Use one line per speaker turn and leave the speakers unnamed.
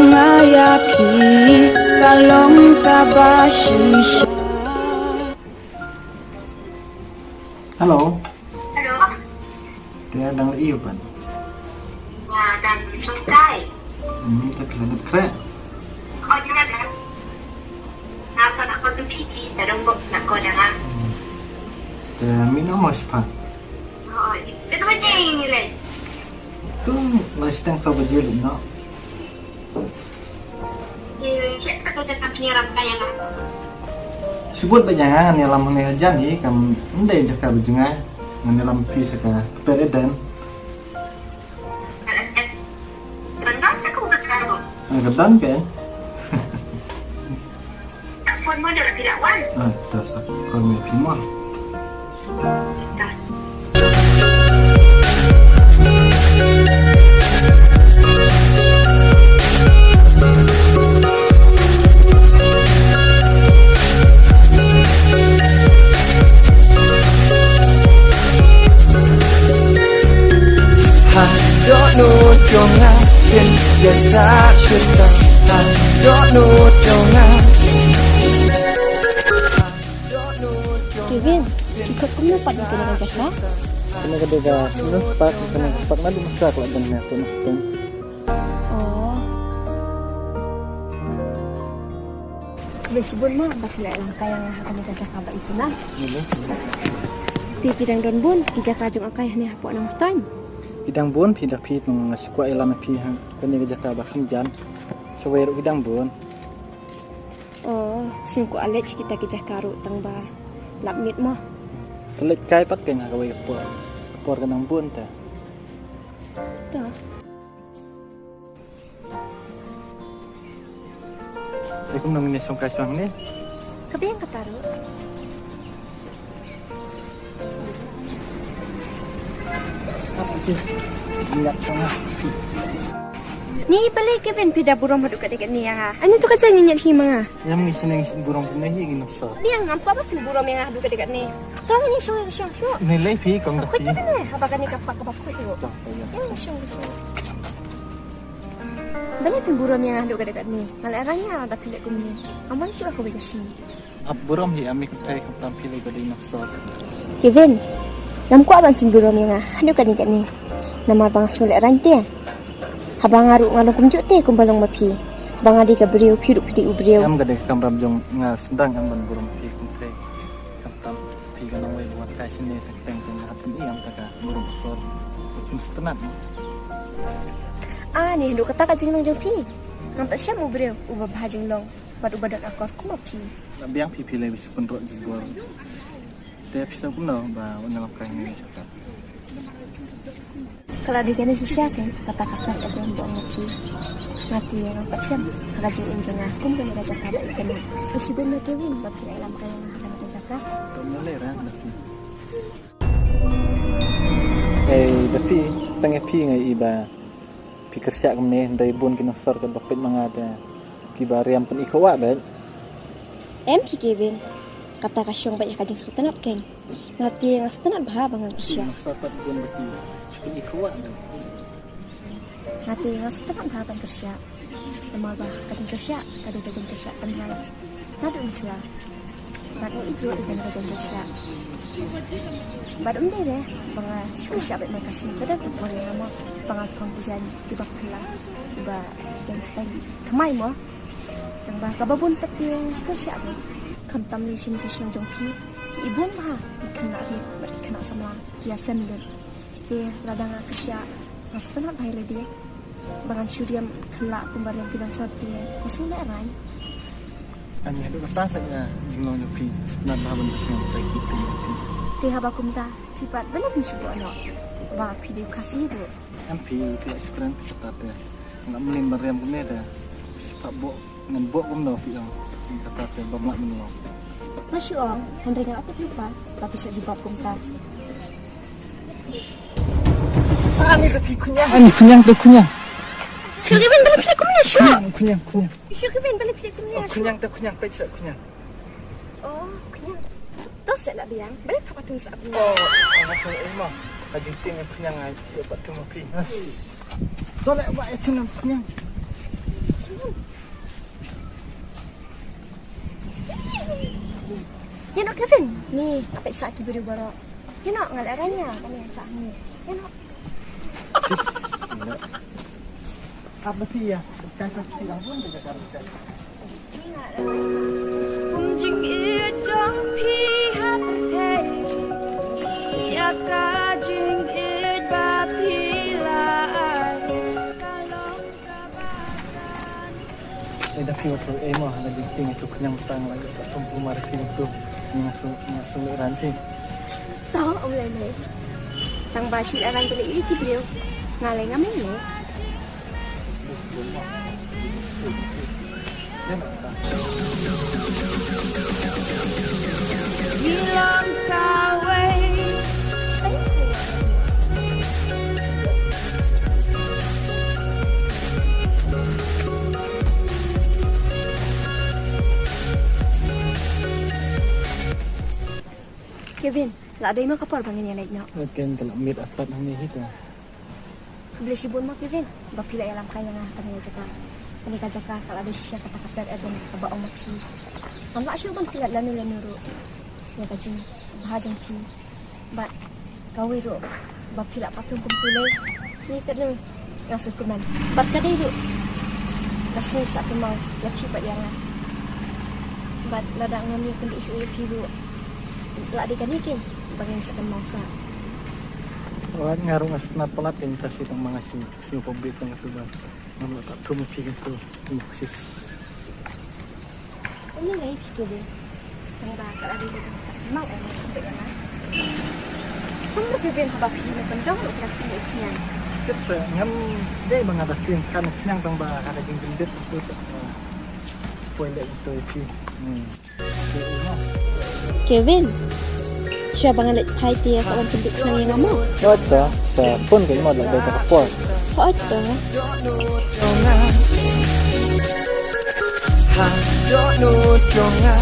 ayapi kalong kabashisha.
Halo,
Halo,
dia đang là yêu bạn.
nhà đàn sông cay.
Tapi là đẹp khỏe.
Kau jangan dah. Nak sana kau tu piti, tak dongkok nak kau dah.
Dia minum mas pan.
Oh, itu macam ini leh.
Tu masih teng sahabat dia no.
Cik aku cakap ni ramai yang apa?
Sebut banyak yang lam ni aja ni kam ndai jaka bejengah ngan lam pi saka keperedan.
Rendang sekarang tak tahu.
Gedang kan?
Tak pun modal tidak wan.
Tas kau ni pi mah.
Dono jonga yen biasa cerita. Dono jonga.
Kevin, ikut kamu pada kena jaga.
Kena kedega sudah sepak kena sepak nadu masak lah dan aku nonton.
Oh. Besibun mah bakal langkah yang akan kita jaga itu nah. Di bidang don bun, kita kajung akai ni apa nang stan.
Bidang bun pindah pi nang sekuat elam pi hang kena kerja bakam jan. Sewer bidang bun.
Oh, singku alet kita kerja karu tang ba. Lap mit mah.
Selit kai pat kena kawai kepor. Kepor kenang bun ta.
Dah.
Aku nang ni song kai song ni.
Kebiang kataru.
Ingat sangat.
Ni balik Kevin pida burung hadu dekat ni ha. Ani tu kerja nyanyi hima.
Yang ngisi burung punya hi gini sa.
Dia ngam apa pun burung yang hadu dekat ni. Tahu ni syong syong syong.
Nilai pi kong
Aku
pi.
tak kenal. Apa kan ni kapak kapak aku tu.
Tak ya.
Yang syong syong. Balik pun burung yang hadu dekat ni. Malah arahnya ada pilih kumni. Aman syuk aku bagi sini.
Ab burung hi amik kai kam tampil pada nak sa.
Kevin, nam ko abang pun burung yang hadu dekat ni. Nama bang sulit rantai. Habang aru ngalung kumjuk teh kumbalong mapi. Habang adi ka beriu piru pidi ubriu.
Am gade kam ram jong nga sendang am ban burung pi kum tai. Kam tam pi kan wai buat kai sini teng teng hat ni am taka burung kor. Kum setenat.
Ah ni hendak kata kajing long jong pi. Nampak siap ubriu ubah bahajing long. Pad ubah dak akor ku mapi.
Biang pi pi le bis pun ro ji gor. Te pisa pun no ba wana kai ni cakap.
Kalau di kena sisiak kan kata-kata ada yang buat mapi. Mati yang nampak siap kajing injong aku mungkin ada cakap ikan. Isi benar Kevin mapi dalam kaya yang akan cakap.
Tom lera laki. Tapi tengah pi ngai iba pi kerja kemne ndai bun kinosor ke dokpet mangada. Kibariam pun ikawa bet.
MP Kevin kata kasyong banyak kajing sutanap kan. Nanti yang sutanap bah bangan kerja.
Kinosor pat bun beti. Seperti ikawa bet.
Nanti yang sutanap bah bangan kerja. Lama bah kajing kerja, kajing kerja tenang. Nadu uncua. Baru itu ikan kajing kerja. Baru deh, banga syukur siapa yang kasih. Kadang tu boleh nama banga pengkajian di bawah kelang, di bawah jangan stay. Kamai mo. Yang bah kababun peti yang syukur siapa. Kantam ni sini sesuatu jongki. Ibu mah kena ri, kena sama hiasan deh. Dia ladang kerja. Masa nak bayar dia. Bangan syuriam kelak pemberian kita sorti. Masih nak rai.
Ani ada kertas saja jinglong yopi. Setelah bahan bersih saya kita.
Tiha bakum ta pipat bela pun subuh anak. Ba video kasih tu.
Ampi tidak syukuran serta tu. Nak melimbar yang punya dah. Sifat bok dengan bok pun dah yang serta tu bermak menolong.
Masya Allah, Henry nggak aktif lupa, tapi saya jebak kumta.
Ani tapi kunyang. Ani kunyang tu kunyang.
Syukivin balik pilih kumnya syuk.
Kunyang.
Syukivin balik pilih kumnya.
Kunyang tu kunyang, baik sat kunyang.
Oh, kunyang. Terus saya nak bilang, balik apa tu saat ini?
Oh, masa emang. Kajing tinggal kunyang aja, dapat tu mapi. Tolak buat itu nak kunyang.
Yan o, Kevin. Ni, paisa ki beri baro. Yan o, ngalaranya kami sa ni. Yan o.
Sis, gila. Apa sih ya? Kantor silang pun juga karena
Jing it trong pi hat thei ya ka jing it ba pi lai ka long ka ba
dah kira tu emo lagi tinggal tu kenyang tang lagi tak tumpu marfin tu ngasuh ranting.
Tahu ông lại này. Thằng bà chị đang cái ý cái điều. Ngài lại ngắm ấy nhỉ?
Hilang kawe
Kevin, là đây mà kapal bangin yan no.
Kan kalau mid atat ni itu.
Beli si bun mo Kevin. Bapila alam kanya nga kanya jaka. Kani ka jaka kalau ada sisya kata-kata ada ka baong maksi. Ang asyo bang pila lanu ro. Ya ka jing bahajang pi. Ba kawi ro. Bapila patung kumpulay. Ni kadang ngasih kuman. Barkadai ro. Kasi sa kemau laki pa yang. Bat ladang ngami kundi isu pi ro. Lah dikanikin bagian sekan masa.
Wah ngarung asna pelatin tas itu mga siu publik ng ito ba. Namun tak tumipig ito maksis.
Ini lagi fikir dia. Kenapa kalau ada macam sakit mau orang sampai mana? Kamu lebih bien haba pi na pendong lo nak pi ikian.
Kasi ngam day mga dating kan nyang tang ba ada jindit itu. Pwede ito pi.
Kevin, siya bang alit hai tia sa wan pindik nang yang mo?
Ito sa pun kay mo lang dito kapor.
Ho ito.
Don't know, don't know,